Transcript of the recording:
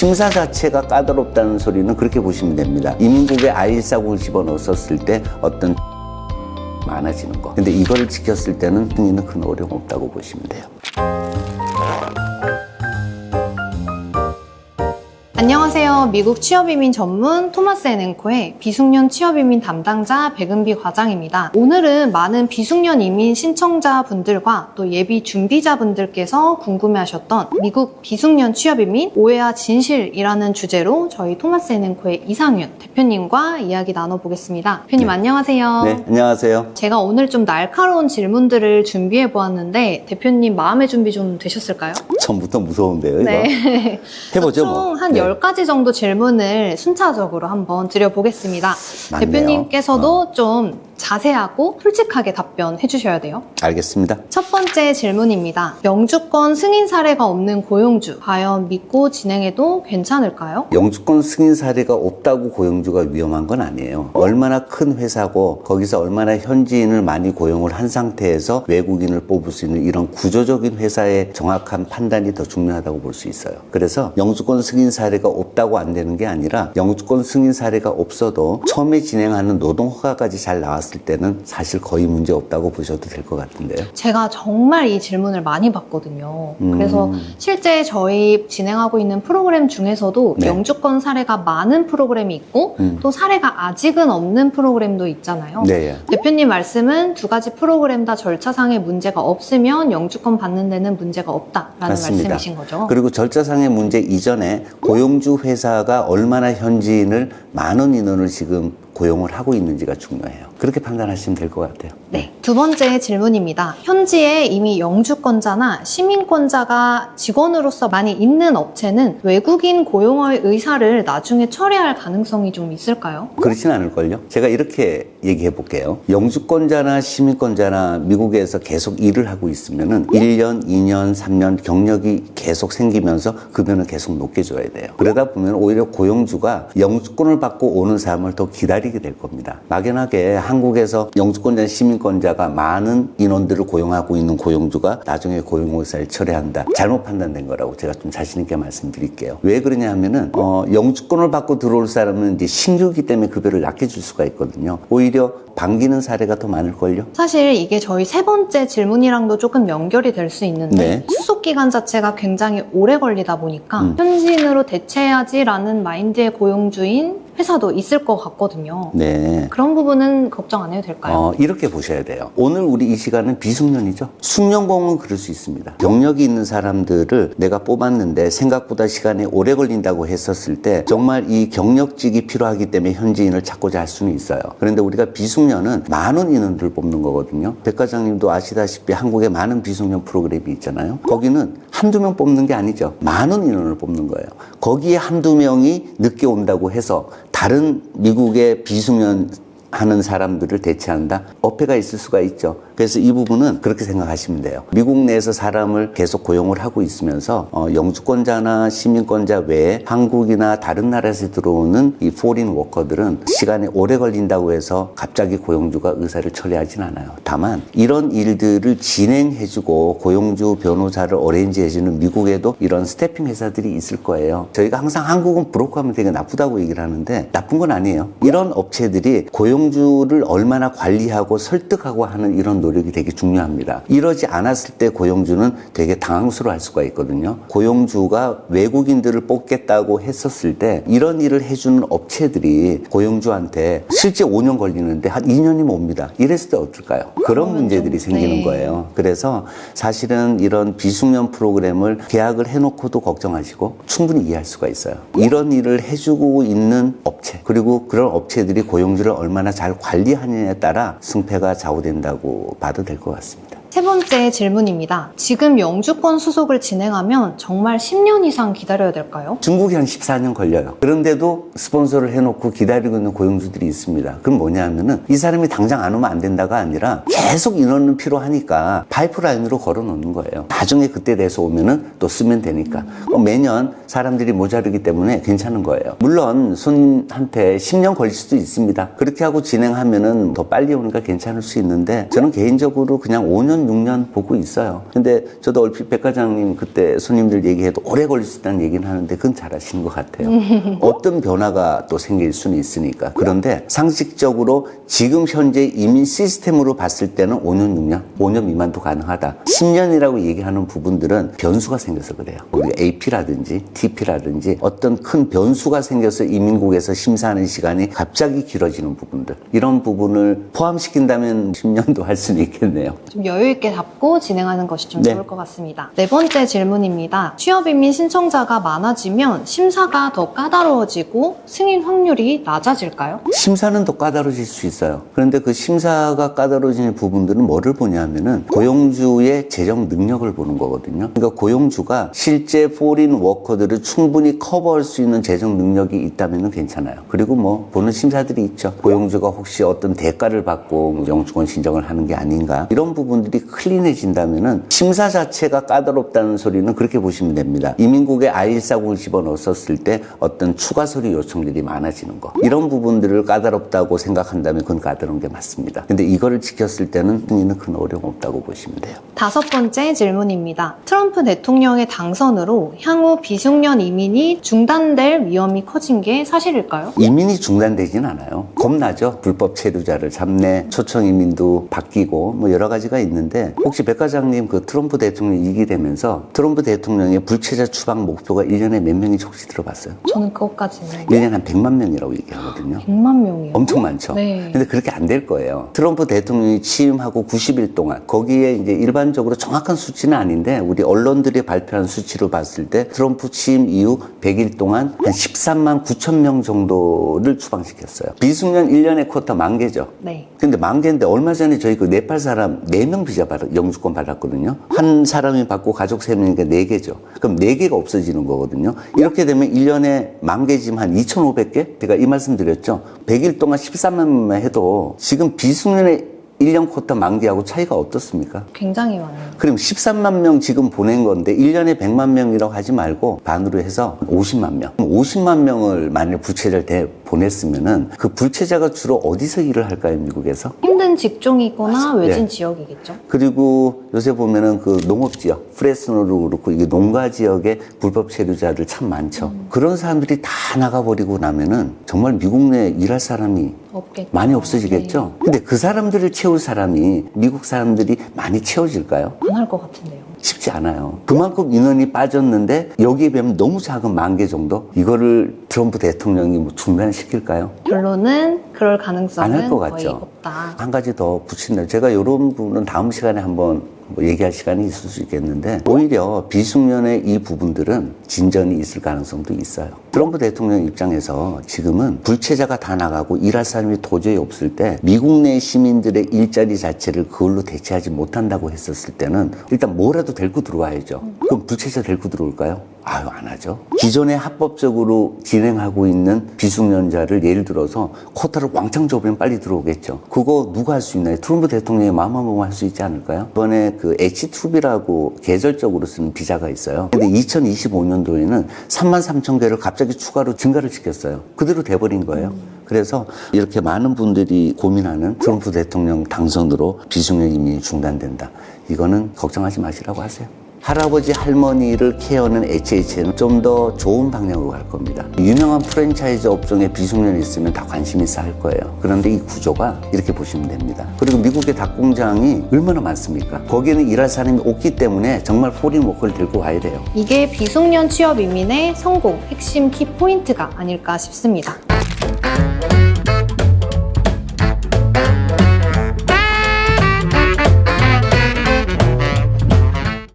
심사 자체가 까다롭다는 소리는 그렇게 보시면 됩니다. 이민국에 I-140을 집어넣었을 때 어떤 많아지는 거. 근데 이거를 지켰을 때는 승인은 큰 어려움 없다고 보시면 돼요. 안녕하세요. 미국 취업이민 전문 토마스 앤 앵코의 비숙련 취업이민 담당자 백은비 과장입니다. 오늘은 많은 비숙련 이민 신청자분들과 또 예비 준비자분들께서 궁금해하셨던 미국 비숙련 취업이민 오해와 진실이라는 주제로 저희 토마스 앤 앵코의 이상윤 대표님과 이야기 나눠보겠습니다. 대표님 네. 안녕하세요. 네, 안녕하세요. 제가 오늘 좀 날카로운 질문들을 준비해 보았는데 대표님 마음의 준비 좀 되셨을까요? 처음부터 무서운데요, 이거. 네. 해보죠, 총 뭐. 한 네. 10가지 정도 질문을 순차적으로 한번 드려보겠습니다. 맞네요. 대표님께서도 좀 자세하고 솔직하게 답변해 주셔야 돼요. 알겠습니다. 첫 번째 질문입니다. 영주권 승인 사례가 없는 고용주, 과연 믿고 진행해도 괜찮을까요? 영주권 승인 사례가 없다고 고용주가 위험한 건 아니에요. 얼마나 큰 회사고 거기서 얼마나 현지인을 많이 고용을 한 상태에서 외국인을 뽑을 수 있는 이런 구조적인 회사의 정확한 판단이 더 중요하다고 볼 수 있어요. 그래서 영주권 승인 사례가 없다고 안 되는 게 아니라 영주권 승인 사례가 없어도 처음에 진행하는 노동허가까지 잘 나왔을 때는 사실 거의 문제 없다고 보셔도 될 것 같은데요. 제가 정말 이 질문을 많이 받거든요. 그래서 실제 저희 진행하고 있는 프로그램 중에서도 네. 영주권 사례가 많은 프로그램이 있고 또 사례가 아직은 없는 프로그램도 있잖아요. 네. 대표님 말씀은 두 가지 프로그램 다 절차상의 문제가 없으면 영주권 받는 데는 문제가 없다라는 맞습니다. 말씀이신 거죠? 그리고 절차상의 문제 이전에 고용주 회사가 얼마나 현지인을 많은 인원을 지금 고용을 하고 있는지가 중요해요. 그렇게 판단하시면 될 것 같아요. 네. 두 번째 질문입니다. 현지에 이미 영주권자나 시민권자가 직원으로서 많이 있는 업체는 외국인 고용의 의사를 나중에 철회할 가능성이 좀 있을까요? 그렇진 않을걸요. 제가 이렇게 얘기해 볼게요. 영주권자나 시민권자나 미국에서 계속 일을 하고 있으면은 1년, 2년, 3년 경력이 계속 생기면서 급여는 계속 높게 줘야 돼요. 그러다 보면 오히려 고용주가 영주권을 받고 오는 사람을 더 기다리게 될 겁니다. 막연하게 한국에서 영주권자, 시민권자가 많은 인원들을 고용하고 있는 고용주가 나중에 고용의사를 철회한다. 잘못 판단된 거라고 제가 좀 자신 있게 말씀드릴게요. 왜 그러냐 하면은 영주권을 받고 들어올 사람은 이제 신규이기 때문에 급여를 낮게 줄 수가 있거든요. 오히려 반기는 사례가 더 많을걸요. 사실 이게 저희 세 번째 질문이랑도 조금 연결이 될 수 있는데 네. 수속 기간 자체가 굉장히 오래 걸리다 보니까 현지인으로 대체해야지라는 마인드의 고용주인 회사도 있을 것 같거든요. 네. 그런 부분은 걱정 안 해도 될까요? 이렇게 보셔야 돼요. 오늘 우리 이 시간은 비숙련이죠. 숙련공은 그럴 수 있습니다. 경력이 있는 사람들을 내가 뽑았는데 생각보다 시간이 오래 걸린다고 했었을 때 정말 이 경력직이 필요하기 때문에 현지인을 찾고자 할 수는 있어요. 그런데 우리가 비숙련은 많은 인원들을 뽑는 거거든요. 백 과장님도 아시다시피 한국에 많은 비숙련 프로그램이 있잖아요. 거기는 한두 명 뽑는 게 아니죠. 많은 인원을 뽑는 거예요. 거기에 한두 명이 늦게 온다고 해서 다른 미국의 비숙련 하는 사람들을 대체한다? 어폐가 있을 수가 있죠. 그래서 이 부분은 그렇게 생각하시면 돼요. 미국 내에서 사람을 계속 고용을 하고 있으면서 영주권자나 시민권자 외에 한국이나 다른 나라에서 들어오는 이 포린 워커들은 시간이 오래 걸린다고 해서 갑자기 고용주가 의사를 철회하진 않아요. 다만 이런 일들을 진행해주고 고용주 변호사를 어레인지해주는 미국에도 이런 스태핑 회사들이 있을 거예요. 저희가 항상 한국은 브로커하면 되게 나쁘다고 얘기를 하는데 나쁜 건 아니에요. 이런 업체들이 고용주를 얼마나 관리하고 설득하고 하는 이런 노력이 되게 중요합니다. 이러지 않았을 때 고용주는 되게 당황스러워할 수가 있거든요. 고용주가 외국인들을 뽑겠다고 했었을 때 이런 일을 해주는 업체들이 고용주한테 실제 5년 걸리는데 한 2년이면 옵니다. 이랬을 때 어떨까요? 그런 문제들이 생기는 거예요. 그래서 사실은 이런 비숙련 프로그램을 계약을 해놓고도 걱정하시고 충분히 이해할 수가 있어요. 이런 일을 해주고 있는 업체 그리고 그런 업체들이 고용주를 얼마나 잘 관리하느냐에 따라 승패가 좌우된다고 봐도 될 것 같습니다. 세 번째 질문입니다. 지금 영주권 수속을 진행하면 정말 10년 이상 기다려야 될까요? 중국이 한 14년 걸려요. 그런데도 스폰서를 해놓고 기다리고 있는 고용주들이 있습니다. 그럼 뭐냐 하면은 이 사람이 당장 안 오면 안 된다가 아니라 계속 인원은 필요하니까 파이프라인으로 걸어 놓는 거예요. 나중에 그때 돼서 오면은 또 쓰면 되니까. 매년 사람들이 모자르기 때문에 괜찮은 거예요. 물론 손한테 10년 걸릴 수도 있습니다. 그렇게 하고 진행하면은 더 빨리 오니까 괜찮을 수 있는데 저는 개인적으로 그냥 5년 5년, 6년 보고 있어요. 근데 저도 얼핏 백 과장님 그때 손님들 얘기해도 오래 걸릴 수 있다는 얘기는 하는데 그건 잘하시는 것 같아요. 어떤 변화가 또 생길 수는 있으니까. 그런데 상식적으로 지금 현재 이민 시스템으로 봤을 때는 5년, 6년, 5년 미만도 가능하다. 10년이라고 얘기하는 부분들은 변수가 생겨서 그래요. 우리가 AP라든지 TP라든지 어떤 큰 변수가 생겨서 이민국에서 심사하는 시간이 갑자기 길어지는 부분들. 이런 부분을 포함시킨다면 10년도 할 수는 있겠네요. 좀 여유 있게 답고 진행하는 것이 좀 네. 좋을 것 같습니다. 네 번째 질문입니다. 취업이민 신청자가 많아지면 심사가 더 까다로워지고 승인 확률이 낮아질까요? 심사는 더 까다로워질 수 있어요. 그런데 그 심사가 까다로워지는 부분들은 뭐를 보냐면은 고용주의 재정 능력을 보는 거거든요. 그러니까 고용주가 실제 포린 워커들을 충분히 커버할 수 있는 재정 능력이 있다면 괜찮아요. 그리고 뭐 보는 심사들이 있죠. 고용주가 혹시 어떤 대가를 받고 영주권 신청을 하는 게 아닌가, 이런 부분들이 클린해진다면은 심사 자체가 까다롭다는 소리는 그렇게 보시면 됩니다. 이민국에 I-140을 집어넣었을 때 어떤 추가 서류 요청들이 많아지는 거, 이런 부분들을 까다롭다고 생각한다면 그건 까다로운 게 맞습니다. 근데 이거를 지켰을 때는 승인은 큰 어려움 없다고 보시면 돼요. 다섯 번째 질문입니다. 트럼프 대통령의 당선으로 향후 비숙련 이민이 중단될 위험이 커진 게 사실일까요? 이민이 중단되진 않아요. 겁나죠. 불법 체류자를 잡네, 초청 이민도 바뀌고 뭐 여러 가지가 있는데, 혹시 백 과장님 그 트럼프 대통령이 이기되면서 트럼프 대통령의 불체자 추방 목표가 1년에 몇 명인지 혹시 들어봤어요? 저는 그것까지는 1년에 한 100만 명이라고 얘기하거든요. 100만 명이요. 엄청 많죠. 네. 근데 그렇게 안 될 거예요. 트럼프 대통령이 취임하고 90일 동안, 거기에 이제 일반적으로 정확한 수치는 아닌데 우리 언론들이 발표한 수치로 봤을 때 트럼프 취임 이후 100일 동안 한 13만 9천 명 정도를 추방시켰어요. 비숙련 1년에 쿼터 만개죠. 네. 근데 만개인데 얼마 전에 저희 그 네팔 사람 4명 비자 영주권 받았거든요. 한 사람이 받고 가족 3명이니까 4개죠. 그럼 4개가 없어지는 거거든요. 이렇게 되면 1년에 만개지면 한 2,500개? 제가 이 말씀 드렸죠. 100일 동안 13만 명만 해도 지금 비숙련의 1년 쿼터 만기하고 차이가 어떻습니까? 굉장히 많아요. 그럼 13만 명 지금 보낸 건데 1년에 100만 명이라고 하지 말고 반으로 해서 50만 명. 50만 명을 만약 불체자를 보냈으면은 그 불체자가 주로 어디서 일을 할까요, 미국에서? 힘든 직종이거나 외진 네. 지역이겠죠. 그리고 요새 보면은 그 농업 지역, 프레스노도 그렇고 이게 농가 지역에 불법 체류자들 참 많죠. 그런 사람들이 다 나가버리고 나면은 정말 미국 내에 일할 사람이 없겠죠. 많이 없어지겠죠. 근데 그 사람들을 채울 사람이 미국 사람들이 많이 채워질까요? 안 할 것 같은데요. 쉽지 않아요. 그만큼 인원이 빠졌는데 여기에 비하면 너무 작은 10,000개 정도? 이거를 트럼프 대통령이 뭐 중단시킬까요? 결론은 그럴 안 가능성은 할 것 거의 같죠. 없다. 한 가지 더 붙인다. 제가 이런 부분은 다음 시간에 한번 뭐 얘기할 시간이 있을 수 있겠는데, 오히려 비숙련의 이 부분들은 진전이 있을 가능성도 있어요. 트럼프 대통령 입장에서 지금은 불체자가 다 나가고 일할 사람이 도저히 없을 때 미국 내 시민들의 일자리 자체를 그걸로 대체하지 못한다고 했었을 때는 일단 뭐라도 데리고 들어와야죠. 그럼 불체자 데리고 들어올까요? 아유, 안 하죠. 기존에 합법적으로 진행하고 있는 비숙련자를 예를 들어서 쿼타를 왕창 접으면 빨리 들어오겠죠. 그거 누가 할 수 있나요? 트럼프 대통령이 마음 한 번만 할 수 있지 않을까요? 이번에 그 H2B라고 계절적으로 쓰는 비자가 있어요. 근데 2025년도에는 33,000개를 갑자기 추가로 증가를 시켰어요. 그대로 돼버린 거예요. 그래서 이렇게 많은 분들이 고민하는 트럼프 대통령 당선으로 비숙련 이민이 중단된다. 이거는 걱정하지 마시라고 하세요. 할아버지 할머니를 케어하는 HHN은 좀 더 좋은 방향으로 갈 겁니다. 유명한 프랜차이즈 업종에 비숙련이 있으면 다 관심이 쌓일 거예요. 그런데 이 구조가 이렇게 보시면 됩니다. 그리고 미국의 닭공장이 얼마나 많습니까? 거기에는 일할 사람이 없기 때문에 정말 포린 워커를 들고 와야 돼요. 이게 비숙련 취업 이민의 성공 핵심 키포인트가 아닐까 싶습니다.